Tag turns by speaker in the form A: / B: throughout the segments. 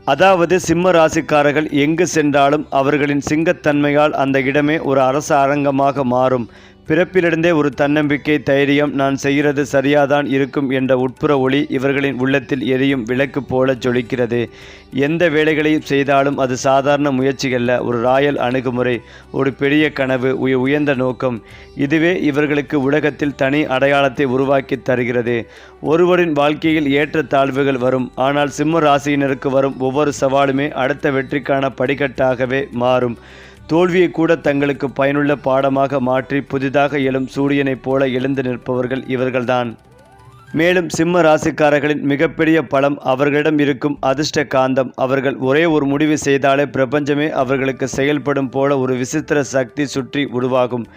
A: அதாவது சிம்ம ராசிக்காரர்கள் எங்கு சென்றாலும் அவர்களின் சிங்கத்தன்மையால் அந்த இடமே ஒரு அரச அரங்கமாக மாறும். பிறப்பிலிருந்தே ஒரு தன்னம்பிக்கை, தைரியம், நான் செய்கிறது சரியாதான் இருக்கும் என்ற உட்புற ஒளி இவர்களின் உள்ளத்தில் எரியும் விளக்கு போல ஜொலிக்கிறது. எந்த வேலைகளையும் செய்தாலும் அது சாதாரண முயற்சியல்ல, ஒரு ராயல் அணுகுமுறை, ஒரு பெரிய கனவு, உயர்ந்த நோக்கம். இதுவே இவர்களுக்கு உலகத்தில் தனி அடையாளத்தை உருவாக்கி தருகிறது. ஒருவரின் வாழ்க்கையில் ஏற்ற தாழ்வுகள் வரும், ஆனால் சிம்ம ராசியினருக்கு வரும் ஒவ்வொரு சவாலுமே அடுத்த வெற்றிக்கான படிக்கட்டாகவே மாறும். தோல்வியை கூட தங்களுக்கு பயனுள்ள பாடமாக மாற்றி புதிதாக எழும் சூரியனைப் போல எழுந்து நிற்பவர்கள் இவர்கள்தான். மேலும் சிம்ம ராசிக்காரர்களின் மிகப்பெரிய பலம் அவர்களிடம் இருக்கும் அதிர்ஷ்ட காந்தம். அவர்கள் ஒரே ஒரு முடிவு செய்தாலே பிரபஞ்சமே அவர்களுக்கு செயல்படும் போல ஒரு விசித்திர சக்தி சுற்றி உருவாகும்.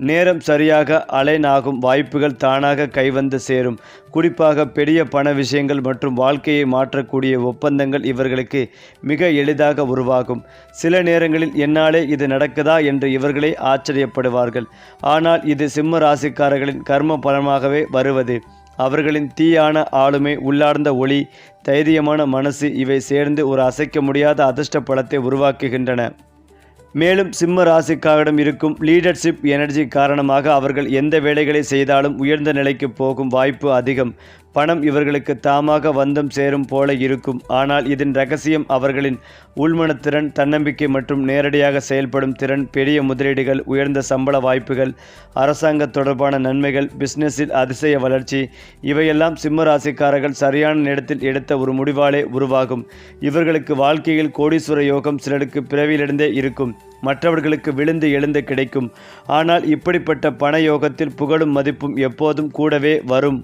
A: நேரம் சரியாக அலைனாகும், வாய்ப்புகள் தானாக கைவந்து சேரும். குறிப்பாக பெரிய பண விஷயங்கள் மற்றும் வாழ்க்கையை மாற்றக்கூடிய ஒப்பந்தங்கள் இவர்களுக்கு மிக எளிதாக உருவாகும். சில நேரங்களில் என்னாலே இது நடக்குதா என்று இவர்களே ஆச்சரியப்படுவார்கள். ஆனால் இது சிம்ம ராசிக்காரர்களின் கர்ம பலமாகவே வருவது. அவர்களின் தீயான ஆளுமை, உள்ளார்ந்த ஒளி, தைரியமான மனசு இவை சேர்ந்து ஒரு அசைக்க முடியாத அதிர்ஷ்ட பலத்தை உருவாக்குகின்றன. மேலும் சிம்ம ராசிக்காரிடம் இருக்கும் லீடர்ஷிப் எனர்ஜி காரணமாக அவர்கள் எந்த வேலைகளை செய்தாலும் உயர்ந்த நிலைக்கு போகும் வாய்ப்பு அதிகம். பணம் இவர்களுக்கு தாமாக வந்தும் சேரும் போல இருக்கும். ஆனால் இதன் ரகசியம் அவர்களின் உள்மனத்திறன், தன்னம்பிக்கை மற்றும் நேரடியாக செயல்படும் திறன். பெரிய முதலீடுகள், உயர்ந்த சம்பள வாய்ப்புகள், அரசாங்க தொடர்பான நன்மைகள், பிஸ்னஸில் அதிசய வளர்ச்சி இவையெல்லாம் சிம்ம ராசிக்காரர்கள் சரியான நேரத்தில் எடுத்த ஒரு முடிவாலே உருவாகும். இவர்களுக்கு வாழ்க்கையில் கோடீஸ்வர யோகம் சிலருக்கு பிறவியிலிருந்தே இருக்கும், மற்றவர்களுக்கு விழுந்து எழுந்து கிடைக்கும். ஆனால் இப்படிப்பட்ட பண யோகத்தில் புகழும் மதிப்பும் எப்போதும் கூடவே வரும்.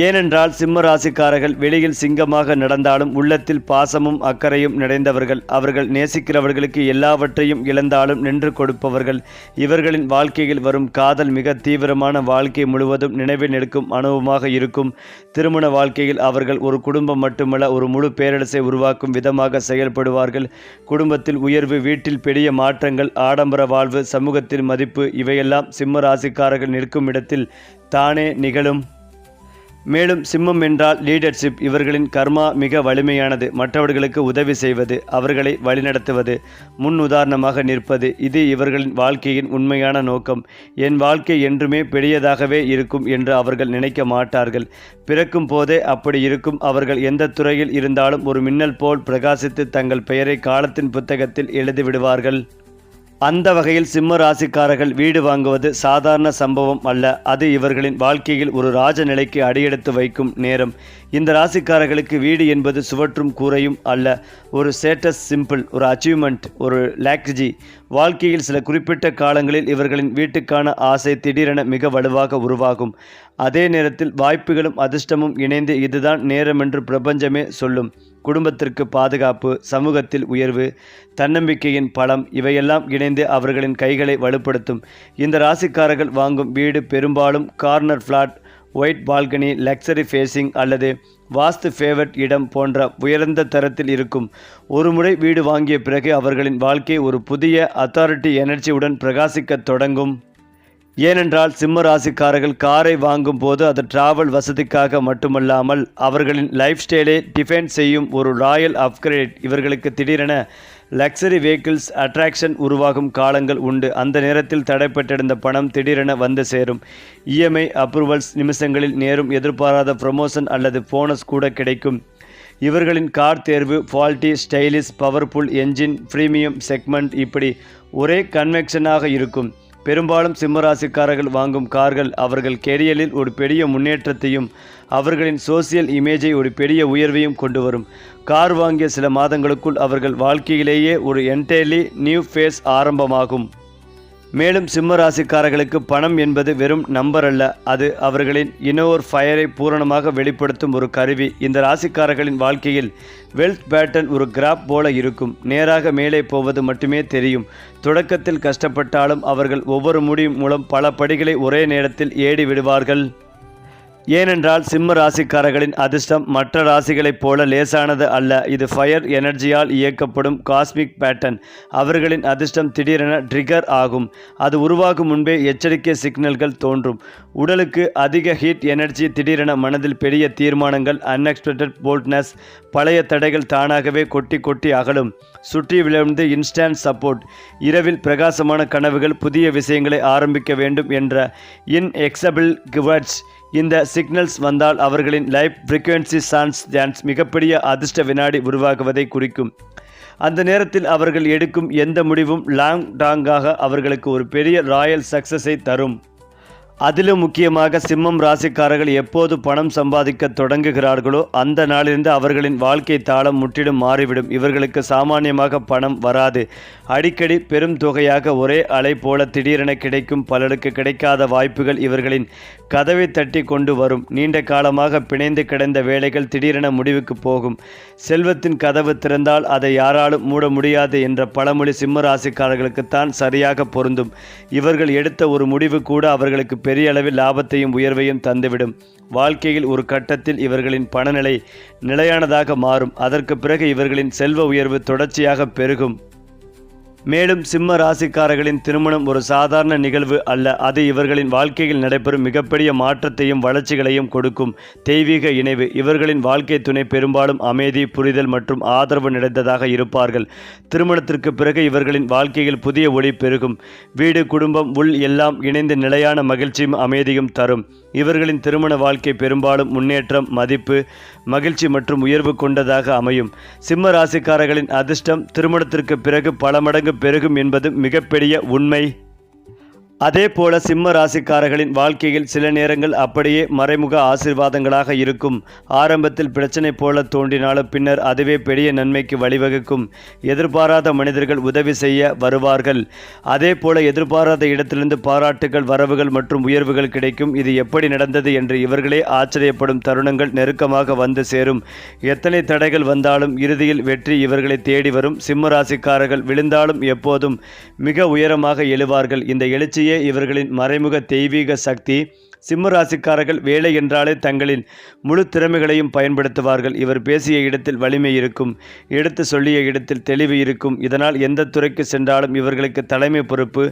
A: ஏனென்றால் சிம்ம ராசிக்காரர்கள் வெளியில் சிங்கமாக நடந்தாலும் உள்ளத்தில் பாசமும் அக்கறையும் நிறைந்தவர்கள். அவர்கள் நேசிக்கிறவர்களுக்கு எல்லாவற்றையும் இழந்தாலும் நின்று கொடுப்பவர்கள். இவர்களின் வாழ்க்கையில் வரும் காதல் மிக தீவிரமான, வாழ்க்கை முழுவதும் நினைவில் நிற்கும் அனுபவமாக இருக்கும். திருமண வாழ்க்கையில் அவர்கள் ஒரு குடும்பம் மட்டுமல்ல, ஒரு முழு பேரரசை உருவாக்கும் விதமாக செயல்படுவார்கள். குடும்பத்தில் உயர்வு, வீட்டில் பெரிய மாற்றங்கள், ஆடம்பர வாழ்வு, சமூகத்தில் மதிப்பு இவையெல்லாம் சிம்ம ராசிக்காரர்கள் நிற்கும் இடத்தில் தானே நிகழும். மேலும் சிம்மம் என்றால் லீடர்ஷிப். இவர்களின் கர்மா மிக வலிமையானது. மற்றவர்களுக்கு உதவி செய்வது, அவர்களை வழிநடத்துவது, முன் உதாரணமாக நிற்பது, இது இவர்களின் வாழ்க்கையின் உண்மையான நோக்கம். என் வாழ்க்கை என்றுமே பெரியதாகவே இருக்கும் என்று அவர்கள் நினைக்க மாட்டார்கள். பிறக்கும் போதே அப்படி இருக்கும். அவர்கள் எந்த துறையில் இருந்தாலும் ஒரு மின்னல் போல் பிரகாசித்து தங்கள் பெயரை காலத்தின் புத்தகத்தில் எழுதிவிடுவார்கள். அந்த வகையில் சிம்ம ராசிக்காரர்கள் வீடு வாங்குவது சாதாரண சம்பவம் அல்ல. அது இவர்களின் வாழ்க்கையில் ஒரு ராஜ நிலைக்கு அடியெடுத்து வைக்கும் நேரம். இந்த ராசிக்காரர்களுக்கு வீடு என்பது சுவற்றும் கூரையும் அல்ல, ஒரு ஸ்டேட்டஸ் சிம்பிள், ஒரு அச்சீவ்மெண்ட், ஒரு லாக்ஸி. வாழ்க்கையில் சில குறிப்பிட்ட காலங்களில் இவர்களின் வீட்டுக்கான ஆசை திடீரென மிக வலுவாக உருவாகும். அதே நேரத்தில் வாய்ப்புகளும் அதிர்ஷ்டமும் இணைந்து இதுதான் நேரம் என்று பிரபஞ்சமே சொல்லும். குடும்பத்திற்கு பாதுகாப்பு, சமூகத்தில் உயர்வு, தன்னம்பிக்கையின் பலம் இவையெல்லாம் இணைந்து அவர்களின் கைகளை வலுப்படுத்தும். இந்த ராசிக்காரர்கள் வாங்கும் வீடு பெரும்பாலும் corner flat, white balcony, luxury facing அல்லது வாஸ்து ஃபேவர்ட் இடம் போன்ற உயர்ந்த தரத்தில் இருக்கும். ஒரு முறை வீடு வாங்கிய பிறகு அவர்களின் வாழ்க்கை ஒரு புதிய அத்தாரிட்டி எனர்ஜியுடன் பிரகாசிக்க தொடங்கும். ஏனென்றால் சிம்ம ராசிக்காரர்கள் காரை வாங்கும் போது அது டிராவல் வசதிக்காக மட்டுமல்லாமல் அவர்களின் லைஃப் ஸ்டைலை டிஃபைன் செய்யும் ஒரு ராயல் அப்கிரேட். இவர்களுக்கு திடீரென லக்ஸரி வெஹிக்கிள்ஸ் அட்ராக்ஷன் உருவாகும் காலங்கள் உண்டு. அந்த நேரத்தில் தடைப்பட்டிருந்த பணம் திடீரென வந்து சேரும். இஎம்ஐ அப்ரூவல்ஸ் நிமிஷங்களில் நேரும். எதிர்பாராத ப்ரமோஷன் அல்லது போனஸ் கூட கிடைக்கும். இவர்களின் கார் தேர்வு quality, stylish, powerful engine, premium segment இப்படி ஒரே கன்வெக்ஷனாக இருக்கும். பெரும்பாலும் சிம்மராசிக்காரர்கள் வாங்கும் கார்கள் அவர்கள் கெரியரில் ஒரு பெரிய முன்னேற்றத்தையும் அவர்களின் சோசியல் இமேஜை ஒரு பெரிய உயர்வையும் கொண்டு வரும். கார் வாங்கிய சில மாதங்களுக்குள் அவர்கள் வாழ்க்கையிலேயே ஒரு என்டையர்லி நியூ ஃபேஸ் ஆரம்பமாகும். மேலும் சிம்ம ராசிக்காரர்களுக்கு பணம் என்பது வெறும் நம்பர் அல்ல, அது அவர்களின் இன்னொரு ஃபயரை பூரணமாக வெளிப்படுத்தும் ஒரு கருவி. இந்த ராசிக்காரர்களின் வாழ்க்கையில் வெல்த் பேட்டர்ன் ஒரு கிராப் போல இருக்கும். நேராக மேலே போவது மட்டுமே தெரியும். தொடக்கத்தில் கஷ்டப்பட்டாலும் அவர்கள் ஒவ்வொரு முடியும் மூலம் பல படிகளை ஒரே நேரத்தில் ஏறி விடுவார்கள். ஏனென்றால் சிம்ம ராசிக்காரர்களின் அதிர்ஷ்டம் மற்ற ராசிகளைப் போல லேசானது அல்ல. இது ஃபயர் எனர்ஜியால் இயக்கப்படும் காஸ்மிக் பேட்டர்ன். அவர்களின் அதிர்ஷ்டம் திடீரென ட்ரிகர் ஆகும். அது உருவாகும் முன்பே எச்சரிக்கை சிக்னல்கள் தோன்றும். உடலுக்கு அதிக ஹீட் எனர்ஜி, திடீரென மனதில் பெரிய தீர்மானங்கள், அன்எக்ஸ்பெக்டட் போல்ட்னஸ், பழைய தடைகள் தானாகவே கொட்டி கொட்டி அகலும். சுற்றி விழுந்து இன்ஸ்டன்ட் சப்போர்ட், இரவில் பிரகாசமான கனவுகள், புதிய விஷயங்களை ஆரம்பிக்க வேண்டும் என்ற இன்எக்ஸபிள் கிவர்ட்ஸ். இந்த சிக்னல்ஸ் வந்தால் அவர்களின் லைஃப் ஃப்ரீக்வன்சி சான்ஸ் மிகப்பெரிய அதிர்ஷ்ட வினாடி உருவாகுவதை குறிக்கும். அந்த நேரத்தில் அவர்கள் எடுக்கும் எந்த முடிவும் லாங் டாங்காக அவர்களுக்கு ஒரு பெரிய ராயல் சக்சஸை தரும். அதிலும் முக்கியமாக சிம்மம் ராசிக்காரர்கள் எப்போது பணம் சம்பாதிக்க தொடங்குகிறார்களோ அந்த நாளிலிருந்து அவர்களின் வாழ்க்கை தாளம் முற்றிலும் மாறிவிடும். இவர்களுக்கு சாமானியமாக பணம் வராது. அடிக்கடி பெரும் தொகையாக ஒரே அலை போல திடீரென கிடைக்கும். பலருக்கு கிடைக்காத வாய்ப்புகள் இவர்களின் கதவை தட்டி கொண்டு வரும். நீண்ட காலமாக பிணைந்து கிடந்த வேலைகள் திடீரென முடிவுக்கு போகும். செல்வத்தின் கதவு திறந்தால் அதை யாராலும் மூட முடியாது என்ற பழமொழி சிம்ம ராசிக்காரர்களுக்குத்தான் சரியாக பொருந்தும். இவர்கள் எடுத்த ஒரு முடிவு கூட அவர்களுக்கு பெரிய அளவில் லாபத்தையும் உயர்வையும் தந்துவிடும். வாழ்க்கையில் ஒரு கட்டத்தில் இவர்களின் பணநிலை நிலையானதாக மாறும். அதற்கு பிறகு இவர்களின் செல்வ உயர்வு தொடர்ச்சியாக பெருகும். மேலும் சிம்ம ராசிக்காரர்களின் திருமணம் ஒரு சாதாரண நிகழ்வு அல்ல. அது இவர்களின் வாழ்க்கையில் நடைபெறும் மிகப்பெரிய மாற்றத்தையும் வளர்ச்சிகளையும் கொடுக்கும் தெய்வீக இணைவு. இவர்களின் வாழ்க்கை துணை பெரும்பாலும் அமைதி, புரிதல் மற்றும் ஆதரவு நிறைந்ததாக இருப்பார்கள். திருமணத்திற்கு பிறகு இவர்களின் வாழ்க்கையில் புதிய ஒளி பெருகும். வீடு, குடும்பம், உள் எல்லாம் இணைந்து நிலையான மகிழ்ச்சியும் அமைதியும் தரும். இவர்களின் திருமண வாழ்க்கை பெரும்பாலும் முன்னேற்றம், மதிப்பு, மகிழ்ச்சி மற்றும் உயர்வு கொண்டதாக அமையும். சிம்ம ராசிக்காரர்களின் அதிர்ஷ்டம் திருமணத்திற்கு பிறகு பல மடங்கு பெருகும் என்பது மிகப்பெரிய உண்மை. அதே போல சிம்ம ராசிக்காரர்களின் வாழ்க்கையில் சில நேரங்கள் அப்படியே மறைமுக ஆசீர்வாதங்களாக இருக்கும். ஆரம்பத்தில் பிரச்சனை போல தோன்றினாலும் பின்னர் அதுவே பெரிய நன்மைக்கு வழிவகுக்கும். எதிர்பாராத மனிதர்கள் உதவி செய்ய வருவார்கள். அதே போல எதிர்பாராத இடத்திலிருந்து பாராட்டுகள், வரவுகள் மற்றும் உயர்வுகள் கிடைக்கும். இது எப்படி நடந்தது என்று இவர்களே ஆச்சரியப்படும் தருணங்கள் நெருக்கமாக வந்து சேரும். எத்தனை தடைகள் வந்தாலும் இறுதியில் வெற்றி இவர்களை தேடி வரும். சிம்ம ராசிக்காரர்கள் விழுந்தாலும் எப்போதும் மிக உயரமாக எழுவார்கள். இந்த எழுச்சி இவர்களின் மறைமுக தெய்வீக சக்தி. சிம்ம ராசிக்காரர்கள் வேலை என்றாலே தங்களின் முழு திறமைகளையும் பயன்படுத்துவார்கள். இவர் பேசிய இடத்தில் வலிமை இருக்கும், எடுத்து சொல்லிய இடத்தில் தெளிவு இருக்கும். இதனால் எந்த துறைக்கு சென்றாலும் இவர்களுக்கு தலைமை பொறுப்பு,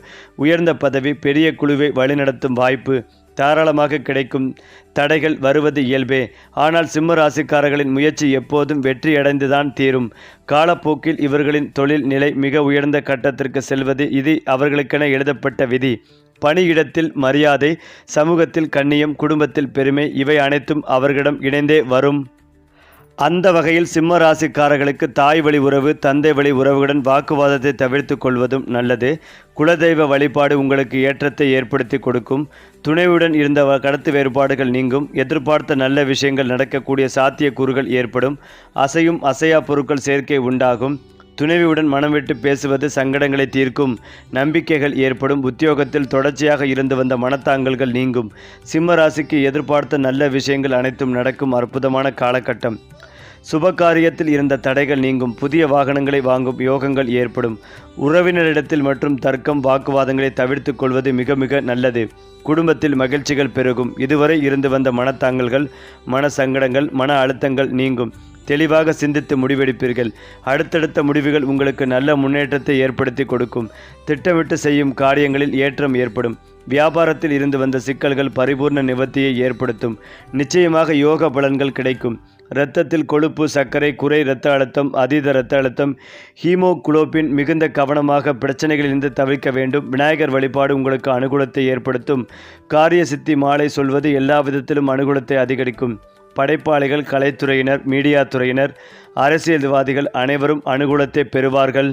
A: உயர்ந்த பதவி, பெரிய குழுவை வழிநடத்தும் வாய்ப்பு தாராளமாக கிடைக்கும். தடைகள் வருவது இயல்பே. ஆனால் சிம்ம ராசிக்காரர்களின் முயற்சி எப்போதும் வெற்றியடைந்துதான் தீரும். காலப்போக்கில் இவர்களின் தொழில் நிலை மிக உயர்ந்த கட்டத்திற்கு செல்வது இது அவர்களுக்கென எழுதப்பட்ட விதி. பணியிடத்தில் மரியாதை, சமூகத்தில் கண்ணியம், குடும்பத்தில் பெருமை, இவை அனைத்தும் அவர்களிடம் இணைந்தே வரும். அந்த வகையில் சிம்ம ராசிக்காரர்களுக்கு தாய் வழி உறவு, தந்தை வழி உறவுகளுடன் வாக்குவாதத்தை தவிர்த்து கொள்வதும் நல்லது. குலதெய்வ வழிபாடு உங்களுக்கு ஏற்றத்தை ஏற்படுத்தி கொடுக்கும். துணைவுடன் இருந்த கருத்து வேறுபாடுகள் நீங்கும். எதிர்பார்த்த நல்ல விஷயங்கள் நடக்கக்கூடிய சாத்தியக்கூறுகள் ஏற்படும். அசையும் அசையா பொருட்கள் சேர்க்கை உண்டாகும். துணைவியுடன் மனம் விட்டு பேசுவது சங்கடங்களை தீர்க்கும். நம்பிக்கைகள் ஏற்படும். உத்தியோகத்தில் தொடர்ச்சியாக இருந்து வந்த மனத்தாங்கல்கள் நீங்கும். சிம்ம ராசிக்கு எதிர்பார்த்த நல்ல விஷயங்கள் அனைத்தும் நடக்கும் அற்புதமான காலகட்டம். சுபகாரியத்தில் இருந்த தடைகள் நீங்கும். புதிய வாகனங்களை வாங்கும் யோகங்கள் ஏற்படும். உறவினரிடத்தில் மற்றும் தர்க்கம், வாக்குவாதங்களை தவிர்த்து கொள்வது மிக மிக நல்லது. குடும்பத்தில் மகிழ்ச்சிகள் பெருகும். இதுவரை இருந்து வந்த மனத்தாங்கல்கள், மன சங்கடங்கள், மன அழுத்தங்கள் நீங்கும். தெளிவாக சிந்தித்து முடிவெடுப்பீர்கள். அடுத்தடுத்த முடிவுகள் உங்களுக்கு நல்ல முன்னேற்றத்தை ஏற்படுத்தி கொடுக்கும். திட்டமிட்டு செய்யும் காரியங்களில் ஏற்றம் ஏற்படும். வியாபாரத்தில் இருந்து வந்த சிக்கல்கள் பரிபூர்ண நிவர்த்தியை ஏற்படுத்தும். நிச்சயமாக யோக பலன்கள் கிடைக்கும். இரத்தத்தில் கொழுப்பு, சர்க்கரை, குறை இரத்த அழுத்தம், அதீத இரத்த அழுத்தம், ஹீமோகுளோபின் மிகுந்த கவனமாக பிரச்சனைகளிலிருந்து தவிர்க்க வேண்டும். விநாயகர் வழிபாடு உங்களுக்கு அனுகூலத்தை ஏற்படுத்தும். காரிய சித்தி மாலை சொல்வது எல்லா விதத்திலும் அனுகூலத்தை அதிகரிக்கும். படைப்பாளிகள், கலைத்துறையினர், மீடியா துறையினர், அரசியல்வாதிகள் அனைவரும் அனுகூலத்தை பெறுவார்கள்.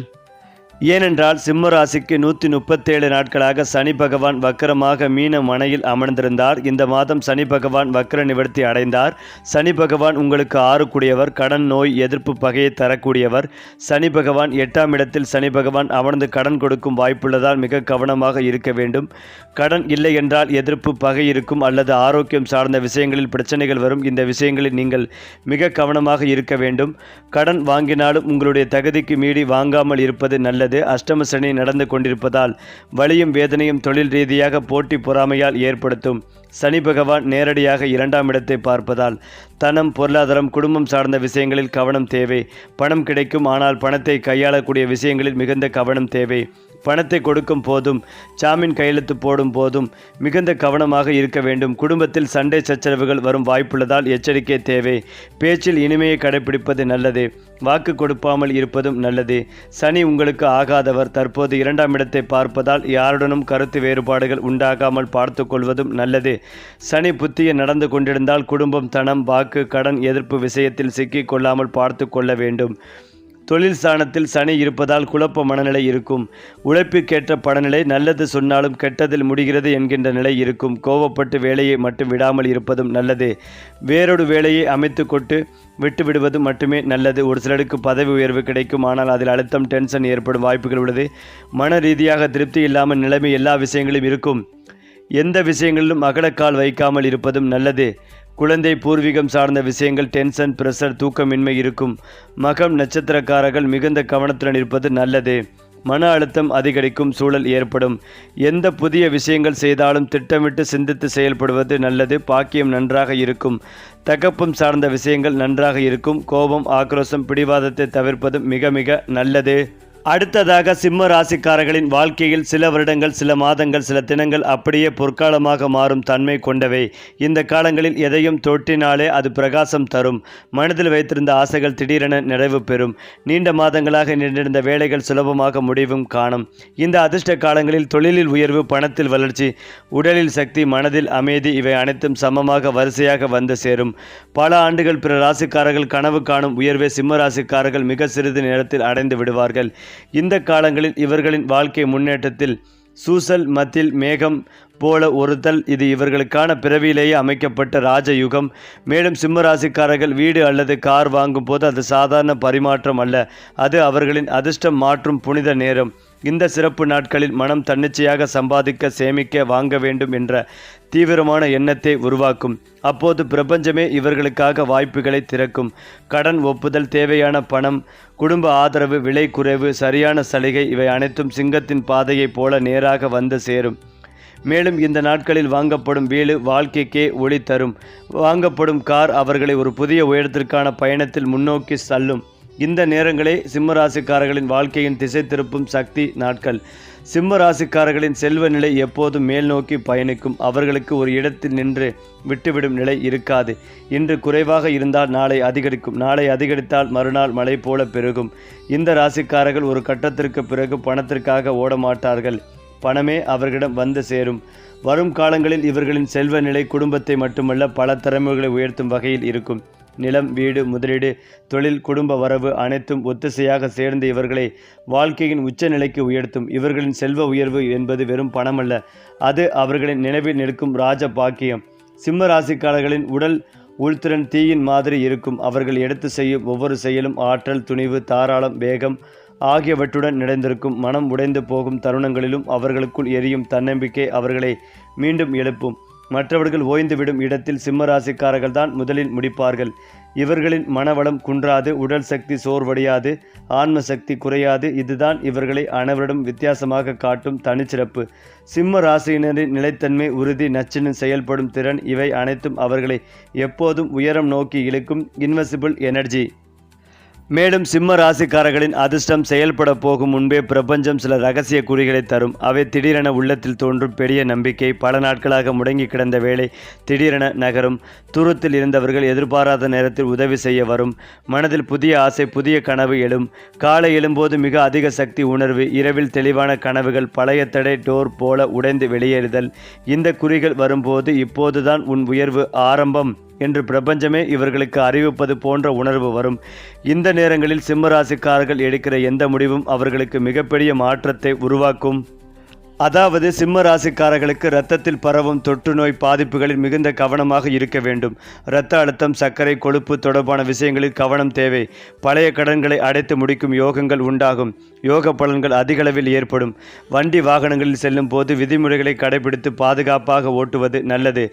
A: ஏனென்றால் சிம்ம ராசிக்கு 137 நாட்களாக சனி பகவான் வக்கரமாக மீன மனையில் அமர்ந்திருந்தார். இந்த மாதம் சனி பகவான் வக்கர நிவர்த்தி அடைந்தார். சனி பகவான் உங்களுக்கு 6 கூடியவர், கடன், நோய் எதிர்ப்பு பகையை தரக்கூடியவர். சனி பகவான் 8ஆம் இடத்தில் சனி பகவான் அமர்ந்து கடன் கொடுக்கும் வாய்ப்புள்ளதால் மிக கவனமாக இருக்க வேண்டும். கடன் இல்லை என்றால் எதிர்ப்பு பகை இருக்கும் அல்லது ஆரோக்கியம் சார்ந்த விஷயங்களில் பிரச்சனைகள் வரும். இந்த விஷயங்களில் நீங்கள் மிக கவனமாக இருக்க வேண்டும். கடன் வாங்கினாலும் உங்களுடைய தகுதிக்கு மீறி வாங்காமல் இருப்பது நல்லது. நல்லது. அஷ்டம சனி நடந்து கொண்டிருப்பதால் வலியும் வேதனையும் தொழில் ரீதியாக போட்டி பொறாமையால் ஏற்படுத்தும். சனி பகவான் நேரடியாக 2ஆம் இடத்தை பார்ப்பதால் தனம், பொருளாதாரம், குடும்பம் சார்ந்த விஷயங்களில் கவனம் தேவை. பணம் கிடைக்கும், ஆனால் பணத்தை கையாளக்கூடிய விஷயங்களில் மிகுந்த கவனம் தேவை. பணத்தை கொடுக்கும் போதும் ஜாமீன் கையெழுத்து போடும் போதும் மிகுந்த கவனமாக இருக்க வேண்டும். குடும்பத்தில் சண்டை சச்சரவுகள் வரும் வாய்ப்புள்ளதால் எச்சரிக்கை தேவை. பேச்சில் இனிமையை கடைபிடிப்பது நல்லது. வாக்கு கொடுப்பாமல் இருப்பதும் நல்லது. சனி உங்களுக்கு ஆகாதவர். தற்போது 2ஆம் இடத்தை பார்ப்பதால் யாருடனும் கருத்து வேறுபாடுகள் உண்டாகாமல் பார்த்து கொள்வதும் நல்லது. சனி புத்திய நடந்து கொண்டிருந்தால் குடும்பம், தனம், வாக்கு, கடன் எதிர்ப்பு விஷயத்தில் சிக்கிக் கொள்ளாமல் பார்த்து கொள்ள வேண்டும். தொழில் ஸ்தானத்தில் சனி இருப்பதால் குழப்ப மனநிலை இருக்கும். உழைப்புக்கேற்ற பணநிலை, நல்லது சொன்னாலும் கெட்டதில் முடிகிறது என்கின்ற நிலை இருக்கும். கோபப்பட்டு வேலையை மட்டும் விடாமல் இருப்பதும் நல்லது. வேறொரு வேலையை அமைத்து கொண்டு விட்டு விடுவது மட்டுமே நல்லது. ஒரு சிலருக்கு பதவி உயர்வு கிடைக்கும், ஆனால் அதில் அழுத்தம், டென்ஷன் ஏற்படும் வாய்ப்புகள் உள்ளது. மன ரீதியாக திருப்தி இல்லாமல் நிலைமை எல்லா விஷயங்களும் இருக்கும். எந்த விஷயங்களிலும் அகலக்கால் வைக்காமல் இருப்பதும் நல்லது. குழந்தை, பூர்வீகம் சார்ந்த விஷயங்கள், டென்ஷன், பிரஷர், தூக்கமின்மை இருக்கும். மகம் நட்சத்திரக்காரர்கள் மிகுந்த கவனத்துடன் இருப்பது நல்லது. மன அழுத்தம் அதிகரிக்கும் சூழல் ஏற்படும். எந்த புதிய விஷயங்கள் செய்தாலும் திட்டமிட்டு சிந்தித்து செயல்படுவது நல்லது. பாக்கியம் நன்றாக இருக்கும். தகப்பம் சார்ந்த விஷயங்கள் நன்றாக இருக்கும். கோபம், ஆக்ரோஷம், பிடிவாதத்தை தவிர்ப்பது மிக மிக நல்லது. அடுத்ததாக சிம்ம ராசிக்காரர்களின் வாழ்க்கையில் சில வருடங்கள், சில மாதங்கள், சில தினங்கள் அப்படியே பொற்காலமாக மாறும் தன்மை கொண்டவை. இந்த காலங்களில் எதையும் தொட்டினாலே அது பிரகாசம் தரும். மனதில் வைத்திருந்த ஆசைகள் திடீரென நிறைவு பெறும். நீண்ட மாதங்களாக நின்றிருந்த வேலைகள் சுலபமாக முடிவும் காணும். இந்த அதிர்ஷ்ட காலங்களில் தொழிலில் உயர்வு, பணத்தில் வளர்ச்சி, உடலில் சக்தி, மனதில் அமைதி இவை அனைத்தும் சமமாக வரிசையாக வந்து சேரும். பல ஆண்டுகள் பிற ராசிக்காரர்கள் கனவு காணும் உயர்வை சிம்ம ராசிக்காரர்கள் மிக சிறிது நேரத்தில் அடைந்து விடுவார்கள். இந்த காலங்களில் இவர்களின் வாழ்க்கை முன்னேற்றத்தில் சூசல் மத்தில் மேகம் போல ஒருத்தல். இது இவர்களுக்கான பிறவியிலேயே அமைக்கப்பட்ட ராஜயுகம். மேலும் சிம்மராசிக்காரர்கள் வீடு அல்லது கார் வாங்கும் போது அது சாதாரண பரிமாற்றம் அல்ல, அது அவர்களின் அதிர்ஷ்டம் மாற்றும் புனித நேரம். இந்த சிறப்பு நாட்களில் மனம் தன்னிச்சையாக சம்பாதிக்க, சேமிக்க, வாங்க வேண்டும் என்ற தீவிரமான எண்ணத்தை உருவாக்கும். அப்போது பிரபஞ்சமே இவர்களுக்காக வாய்ப்புகளை திறக்கும். கடன் ஒப்புதல், தேவையான பணம், குடும்ப ஆதரவு, விலை குறைவு, சரியான சலுகை இவை அனைத்தும் சிங்கத்தின் பாதையைப் போல நேராக வந்து சேரும். மேலும் இந்த நாட்களில் வாங்கப்படும் வீடு வாழ்க்கைக்கே ஒளி தரும். வாங்கப்படும் கார் அவர்களை ஒரு புதிய உயரத்திற்கான பயணத்தில் முன்னோக்கி தள்ளும். இந்த நேரங்களே சிம்மராசிக்காரர்களின் வாழ்க்கையின் திசை திருப்பும் சக்தி நாட்கள். சிம்ம ராசிக்காரர்களின் செல்வ நிலை எப்போதும் மேல் நோக்கி பயணிக்கும். அவர்களுக்கு ஒரு இடத்தில் நின்று விட்டுவிடும் நிலை இருக்காது. இன்று குறைவாக இருந்தால் நாளை அதிகரிக்கும், நாளை அதிகரித்தால் மறுநாள் மழை போல பெருகும். இந்த ராசிக்காரர்கள் ஒரு கட்டத்திற்கு பிறகு பணத்திற்காக ஓடமாட்டார்கள். பணமே அவர்களிடம் வந்து சேரும். வரும் காலங்களில் இவர்களின் செல்வ நிலை குடும்பத்தை மட்டுமல்ல பல திறமைகளை உயர்த்தும் வகையில் இருக்கும். நிலம், வீடு, முதலீடு, தொழில், குடும்ப வரவு அனைத்தும் ஒத்திசையாக சேர்ந்து இவர்களை வாழ்க்கையின் உச்ச நிலைக்கு உயர்த்தும். இவர்களின் செல்வ உயர்வு என்பது வெறும் பணமல்ல, அது அவர்களின் நினைவில் நிற்கும் ராஜ பாக்கியம். சிம்ம ராசிக்காரர்களின் உடல் உள்திறன் தீயின் மாதிரி இருக்கும். அவர்கள் எடுத்து செய்யும் ஒவ்வொரு செயலும் ஆற்றல், துணிவு, தாராளம், வேகம் ஆகியவற்றுடன் நிறைந்திருக்கும். மனம் உடைந்து போகும் தருணங்களிலும் அவர்களுக்குள் எரியும் தன்னம்பிக்கை அவர்களை மீண்டும் எழுப்பும். மற்றவர்கள் ஓய்ந்துவிடும் இடத்தில் சிம்மராசிக்காரர்கள் தான் முதலில் முடிப்பார்கள். இவர்களின் மனவளம் குன்றாது, உடல் சக்தி சோர்வடையாது, ஆன்ம சக்தி குறையாது. இதுதான் இவர்களை அனைவரிடம் வித்தியாசமாக காட்டும் தனிச்சிறப்பு. சிம்ம ராசியினரின் நிலைத்தன்மை, உறுதி, நச்சின செயல்படும் திறன் இவை அனைத்தும் அவர்களை எப்போதும் உயரம் நோக்கி இழுக்கும் இன்விசிபிள் எனர்ஜி. மேலும் சிம்ம ராசிக்காரர்களின் அதிர்ஷ்டம் செயல்பட போகும் முன்பே பிரபஞ்சம் சில ரகசிய குறிகளை தரும். அவை திடீரென உள்ளத்தில் தோன்றும் பெரிய நம்பிக்கை. பல நாட்களாக முடங்கி கிடந்த வேலை திடீரென நகரும். தூரத்தில் இருந்தவர்கள் எதிர்பாராத நேரத்தில் உதவி செய்ய வரும். மனதில் புதிய ஆசை, புதிய கனவு எழும். காலை எழும்போது மிக அதிக சக்தி உணர்வு. இரவில் தெளிவான கனவுகள். பழைய தடை டோர் போல உடைந்து வெளியேறுதல். இந்த குறிகள் வரும்போது இப்போதுதான் உன் உயர்வு ஆரம்பம் என்று பிரபஞ்சமே இவர்களுக்கு அறிவிப்பது போன்ற உணர்வு வரும். இந்த நேரங்களில் சிம்மராசிக்காரர்கள் எடுக்கிற எந்த முடிவும் அவர்களுக்கு மிகப்பெரிய மாற்றத்தை உருவாக்கும். அதாவது சிம்ம ராசிக்காரர்களுக்கு இரத்தத்தில் பரவும் தொற்று நோய் பாதிப்புகளில் மிகுந்த கவனமாக இருக்க வேண்டும். இரத்த அழுத்தம், சர்க்கரை, கொழுப்பு தொடர்பான விஷயங்களில் கவனம் தேவை. பழைய கடன்களை அடைத்து முடிக்கும் யோகங்கள் உண்டாகும். யோக பலன்கள் அதிகளவில் ஏற்படும். வண்டி வாகனங்களில் செல்லும் போது விதிமுறைகளை கடைபிடித்து பாதுகாப்பாக ஓட்டுவது நல்லது.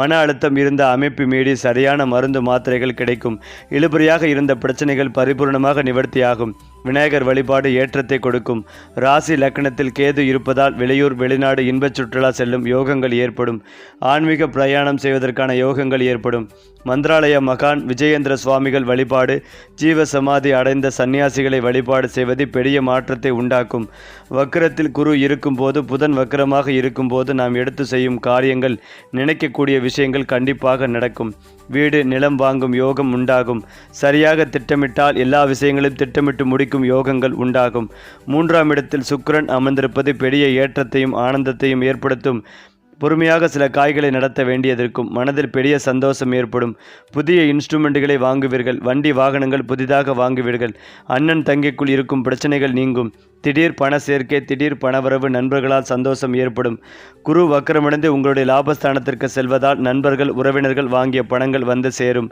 A: மன அழுத்தம் இருந்த அமைப்பு மீறி சரியான மருந்து மாத்திரைகள் கிடைக்கும். இழுபறியாக இருந்த பிரச்சனைகள் பரிபூர்ணமாக நிவர்த்தியாகும். விநாயகர் வழிபாடு ஏற்றத்தை கொடுக்கும். ராசி லக்னத்தில் கேது இருப்பதால் வெளியூர் வெளிநாடு இன்பச் சுற்றுலா செல்லும் யோகங்கள் ஏற்படும். ஆன்மீக பிரயாணம் செய்வதற்கான யோகங்கள் ஏற்படும். மந்திராலய மகான் விஜயேந்திர சுவாமிகள் வழிபாடு ஜீவ சமாதி அடைந்த சன்னியாசிகளை வழிபாடு செய்வது பெரிய மாற்றத்தை உண்டாக்கும். வக்கிரத்தில் குரு இருக்கும்போது புதன் வக்கிரமாக இருக்கும்போது நாம் எடுத்து செய்யும் காரியங்கள் நினைக்கக்கூடிய விஷயங்கள் கண்டிப்பாக நடக்கும். வீடு நிலம் வாங்கும் யோகம் உண்டாகும். சரியாக திட்டமிட்டால் எல்லா விஷயங்களும் திட்டமிட்டு முடிக்கும் யோகங்கள் உண்டாகும். 3ஆம் இடத்தில் சுக்கிரன் அமர்ந்திருப்பது பெரிய ஏற்றத்தையும் ஆனந்தத்தையும் ஏற்படுத்தும். பொறுமையாக சில காய்களை நடத்த வேண்டியதற்கும் மனதில் பெரிய சந்தோஷம் ஏற்படும். புதிய இன்ஸ்ட்ருமெண்ட்டுகளை வாங்குவீர்கள். வண்டி வாகனங்கள் புதிதாக வாங்குவீர்கள். அண்ணன் தங்கைக்குள் இருக்கும் பிரச்சனைகள் நீங்கும். திடீர் பண சேர்க்கை, திடீர் பணவரவு, நண்பர்களால் சந்தோஷம் ஏற்படும். குரு வக்கரமடைந்து உங்களுடைய லாபஸ்தானத்திற்கு செல்வதால் நண்பர்கள் உறவினர்கள் வாங்கிய பணங்கள் வந்து சேரும்.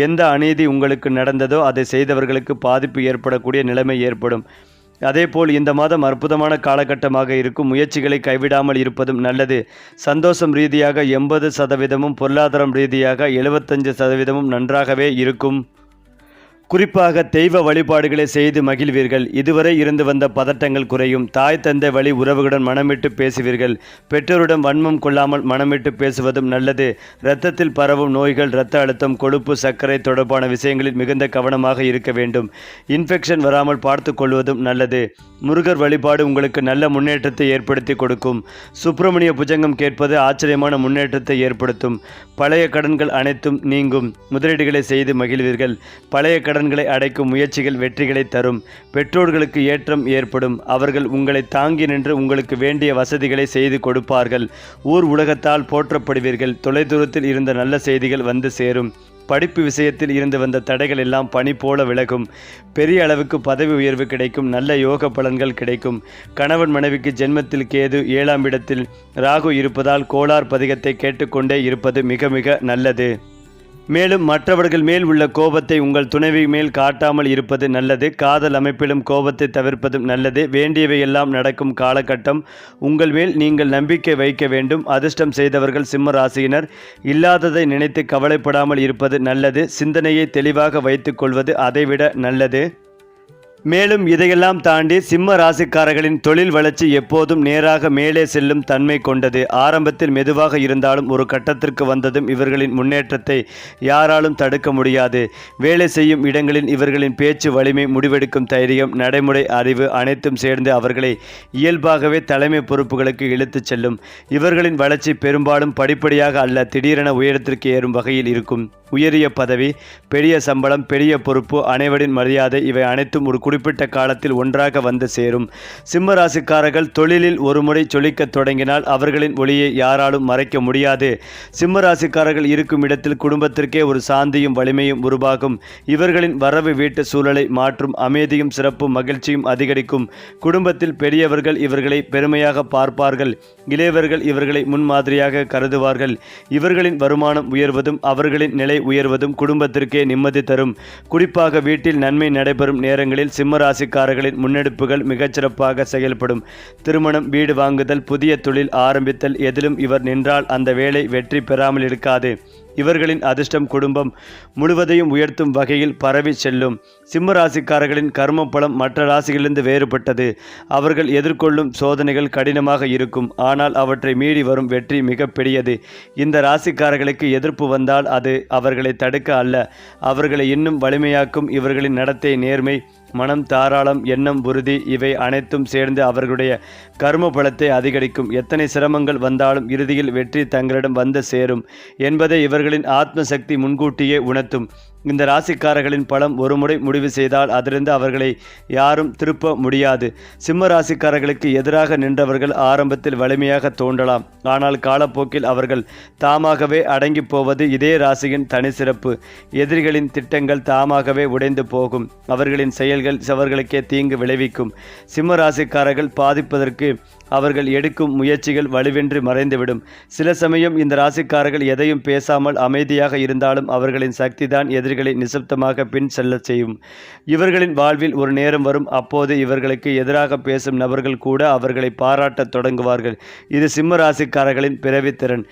A: எந்த அநீதி உங்களுக்கு நடந்ததோ அதை செய்தவர்களுக்கு பாதிப்பு ஏற்படக்கூடிய நிலைமை ஏற்படும். அதேபோல் இந்த மாதம் அற்புதமான காலகட்டமாக இருக்கும். முயற்சிகளை கைவிடாமல் இருப்பதும் நல்லது. சந்தோஷம் ரீதியாக 80%, பொருளாதாரம் ரீதியாக 75% நன்றாகவே இருக்கும். குறிப்பாக தெய்வ வழிபாடுகளை செய்து மகிழ்வீர்கள். இதுவரை இருந்து வந்த பதட்டங்கள் குறையும். தாய் தந்தை வழி உறவுகளுடன் மனமிட்டு பேசுவீர்கள். பெற்றோருடன் வன்மம் கொள்ளாமல் மனமிட்டு பேசுவதும் நல்லது. இரத்தத்தில் பரவும் நோய்கள், இரத்த அழுத்தம், கொழுப்பு, சர்க்கரை தொடர்பான விஷயங்களில் மிகுந்த கவனமாக இருக்க வேண்டும். இன்ஃபெக்ஷன் வராமல் பார்த்து கொள்வதும் நல்லது. முருகர் வழிபாடு உங்களுக்கு நல்ல முன்னேற்றத்தை ஏற்படுத்தி கொடுக்கும். சுப்பிரமணிய புஜங்கம் கேட்பது ஆச்சரியமான முன்னேற்றத்தை ஏற்படுத்தும். பழைய கடன்கள் அனைத்தும் நீங்கும். முதலீடுகளை செய்து மகிழ்வீர்கள். பழைய கடன்களை அடைக்கும் முயற்சிகள் வெற்றிகளை தரும். பெற்றோர்களுக்கு ஏற்றம் ஏற்படும். அவர்கள் உங்களை தாங்கி நின்று உங்களுக்கு வேண்டிய வசதிகளை செய்து கொடுப்பார்கள். ஊர் உலகத்தால் போற்றப்படுவீர்கள். தொலைதூரத்தில் இருந்த நல்ல செய்திகள் வந்து சேரும். படிப்பு விஷயத்தில் இருந்து வந்த தடைகள் எல்லாம் பனி போல விலகும். பெரிய அளவுக்கு பதவி உயர்வு கிடைக்கும். நல்ல யோக பலன்கள் கிடைக்கும். கணவன் மனைவிக்கு ஜென்மத்தில் கேது, 7ஆம் இடத்தில் ராகு இருப்பதால் கோளார் பதிகத்தை கேட்டுக்கொண்டே இருப்பது மிக மிக நல்லது. மேலும் மற்றவர்கள் மேல் உள்ள கோபத்தை உங்கள் துணைவி மேல் காட்டாமல் இருப்பது நல்லது. காதல் அமைப்பிலும் கோபத்தை தவிர்ப்பதும் நல்லது. வேண்டியவை எல்லாம் நடக்கும் காலகட்டம். உங்கள் மேல் நீங்கள் நம்பிக்கை வைக்க வேண்டும். அதிர்ஷ்டம் செய்தவர்கள் சிம்ம ராசியினர். இல்லாததை நினைத்து கவலைப்படாமல் இருப்பது நல்லது. சிந்தனையை தெளிவாக வைத்துக் கொள்வது அதைவிட நல்லது. மேலும் இதையெல்லாம் தாண்டி சிம்ம ராசிக்காரர்களின் தொழில் வளர்ச்சி எப்போதும் நேராக மேலே செல்லும் தன்மை கொண்டது. ஆரம்பத்தில் மெதுவாக இருந்தாலும் ஒரு கட்டத்திற்கு வந்ததும் இவர்களின் முன்னேற்றத்தை யாராலும் தடுக்க முடியாது. வேலை செய்யும் இடங்களில் இவர்களின் பேச்சு வலிமை, முடிவெடுக்கும் தைரியம், நடைமுறை அறிவு அனைத்தும் சேர்ந்து அவர்களை இயல்பாகவே தலைமை பொறுப்புகளுக்கு இழுத்துச் செல்லும். இவர்களின் வளர்ச்சி பெரும்பாலும் படிப்படியாக அல்ல, திடீரென உயரத்திற்கு ஏறும் வகையில் இருக்கும். உயரிய பதவி, பெரிய சம்பளம், பெரிய பொறுப்பு, அனைவரின் மரியாதை இவை அனைத்தும் ஒரு குறிப்பிட்ட காலத்தில் ஒன்றாக வந்து சேரும். சிம்ம ராசிக்காரர்கள் தொழிலில் ஒருமுறை சொலிக்க தொடங்கினால் அவர்களின் ஒளியை யாராலும் மறைக்க முடியாது. சிம்ம ராசிக்காரர்கள் இருக்கும் இடத்தில் குடும்பத்திற்கே ஒரு சாந்தியும் வலிமையும் உருவாகும். இவர்களின் வரவு வீட்டு சூழலை மாற்றும். அமைதியும் சிறப்பும் மகிழ்ச்சியும் அதிகரிக்கும். குடும்பத்தில் பெரியவர்கள் இவர்களை பெருமையாக பார்ப்பார்கள். இளையவர்கள் இவர்களை முன்மாதிரியாக கருதுவார்கள். இவர்களின் வருமானம் உயர்வதும் அவர்களின் நிலை உயர்வதும் குடும்பத்திற்கே நிம்மதி தரும். குறிப்பாக வீட்டில் நன்மை நடைபெறும் நேரங்களில் சிம்ம ராசிக்காரர்களின் முன்னெடுப்புகள் மிகச்சிறப்பாக செயல்படும். திருமணம், வீடு வாங்குதல், புதிய தொழில் ஆரம்பித்தல் எதிலும் இவர் நின்றால் அந்த வேலை வெற்றி பெறாமல் இருக்காது. இவர்களின் அதிர்ஷ்டம் குடும்பம் முழுவதையும் உயர்த்தும் வகையில் பரவி செல்லும். சிம்ம ராசிக்காரர்களின் கர்ம பலம் மற்ற ராசிகளிலிருந்து வேறுபட்டது. அவர்கள் எதிர்கொள்ளும் சோதனைகள் கடினமாக இருக்கும். ஆனால் அவற்றை மீறி வரும் வெற்றி மிகப்பெரியது. இந்த ராசிக்காரர்களுக்கு எதிர்ப்பு வந்தால் அது அவர்களை தடுக்க அல்ல, அவர்களை இன்னும் வலிமையாக்கும். இவர்களின் நடத்தை, நேர்மை, மனம், தாராளம், எண்ணம், உறுதி இவை அனைத்தும் சேர்ந்து அவர்களுடைய கர்ம பலத்தை அதிகரிக்கும். எத்தனை சிரமங்கள் வந்தாலும் இறுதியில் வெற்றி தங்களிடம் வந்து சேரும் என்பதை இவர்களின் ஆத்ம சக்தி முன்கூட்டியே உணர்த்தும். இந்த ராசிக்காரர்களின் பலம் ஒருமுறை முடிவு செய்தால் அதிலிருந்து அவர்களை யாரும் திருப்ப முடியாது. சிம்ம ராசிக்காரர்களுக்கு எதிராக நின்றவர்கள் ஆரம்பத்தில் வலிமையாக தோன்றலாம். ஆனால் காலப்போக்கில் அவர்கள் தாமாகவே அடங்கி போவது இதே ராசியின் தனி சிறப்பு. எதிரிகளின் திட்டங்கள் தாமாகவே உடைந்து போகும். அவர்களின் செயல்கள் அவர்களுக்கே தீங்கு விளைவிக்கும். சிம்ம ராசிக்காரர்கள் பாதிப்பதற்கு அவர்கள் எடுக்கும் முயற்சிகள் வலுவின்றி மறைந்துவிடும். சில சமயம் இந்த ராசிக்காரர்கள் எதையும் பேசாமல் அமைதியாக இருந்தாலும் அவர்களின் சக்திதான் எதிரிகளை நிசப்தமாக பின் செல்ல செய்யும். இவர்களின் வாழ்வில் ஒரு நேரம் வரும். அப்போது இவர்களுக்கு எதிராக பேசும் நபர்கள் கூட அவர்களை பாராட்டத் தொடங்குவார்கள். இது சிம்ம ராசிக்காரர்களின் பிறவித்திறன்.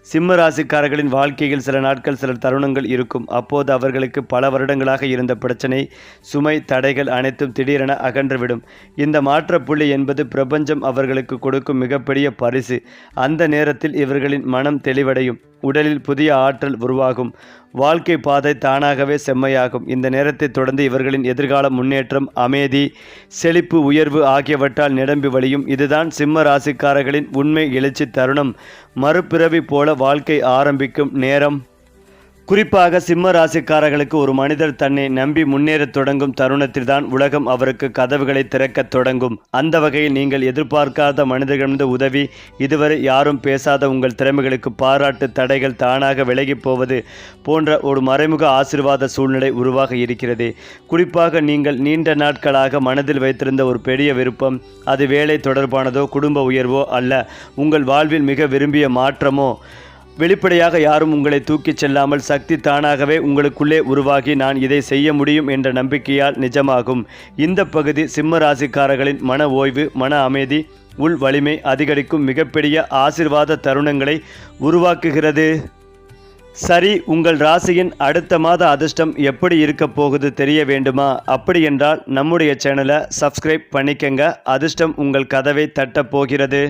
A: சிம்ம ராசிக்காரர்களின் வாழ்க்கையில் சில நாட்கள் சில தருணங்கள் இருக்கும். அப்போது அவர்களுக்கு பல வருடங்களாக இருந்த பிரச்சனை, சுமை, தடைகள் அனைத்தும் திடீரென அகன்றுவிடும். இந்த மாற்றப்புள்ளி என்பது பிரபஞ்சம் அவர்களுக்கு கொடுக்கும் மிகப்பெரிய பரிசு. அந்த நேரத்தில் இவர்களின் மனம் தெளிவடையும், உடலில் புதிய ஆற்றல் உருவாகும், வாழ்க்கை பாதை தானாகவே செம்மையாகும். இந்த நேரத்தை தொடர்ந்து இவர்களின் எதிர்கால முன்னேற்றம், அமைதி, செழிப்பு, உயர்வு ஆகியவற்றால் நிரம்பி வழியும். இதுதான் சிம்ம ராசிக்காரர்களின் உண்மை எழுச்சி தருணம். மறுபிறவி போல வாழ்க்கை ஆரம்பிக்கும் நேரம். குறிப்பாக சிம்ம ராசிக்காரர்களுக்கு ஒரு மனிதர் தன்னை நம்பி முன்னேறத் தொடங்கும் தருணத்தில் தான் உலகம் அவருக்கு கதவுகளை திறக்கத் தொடங்கும். அந்த வகையில் நீங்கள் எதிர்பார்க்காத மனிதர்களிடம் உதவி, இதுவரை யாரும் பேசாத உங்கள் திறமைகளுக்கு பாராட்டு, தடைகள் தானாக விலகி போவது போன்ற ஒரு மறைமுக ஆசீர்வாத சூழ்நிலை உருவாக இருக்கிறது. குறிப்பாக நீங்கள் நீண்ட நாட்களாக மனதில் வைத்திருந்த ஒரு பெரிய விருப்பம், அது வேலை தொடர்பானதோ குடும்ப உயர்வோ அல்ல, உங்கள் வாழ்வில் மிக விரும்பிய மாற்றமோ, வெளிப்படையாக யாரும் உங்களை தூக்கிச் செல்லாமல் சக்தி தானாகவே உங்களுக்குள்ளே உருவாகி நான் இதை செய்ய முடியும் என்ற நம்பிக்கையால் நிஜமாகும். இந்த பகுதி சிம்ம ராசிக்காரர்களின் மன ஓய்வு, மன அமைதி, உள் வலிமை அதிகரிக்கும் மிகப்பெரிய ஆசீர்வாத தருணங்களை உருவாக்குகிறது. சரி, உங்கள் ராசியின் அடுத்த மாத அதிர்ஷ்டம் எப்படி இருக்க போகுது தெரிய வேண்டுமா? அப்படி என்றால் நம்முடைய சேனலை சப்ஸ்கிரைப் பண்ணிக்கங்க. அதிர்ஷ்டம் உங்கள் கதவை தட்டப் போகிறது.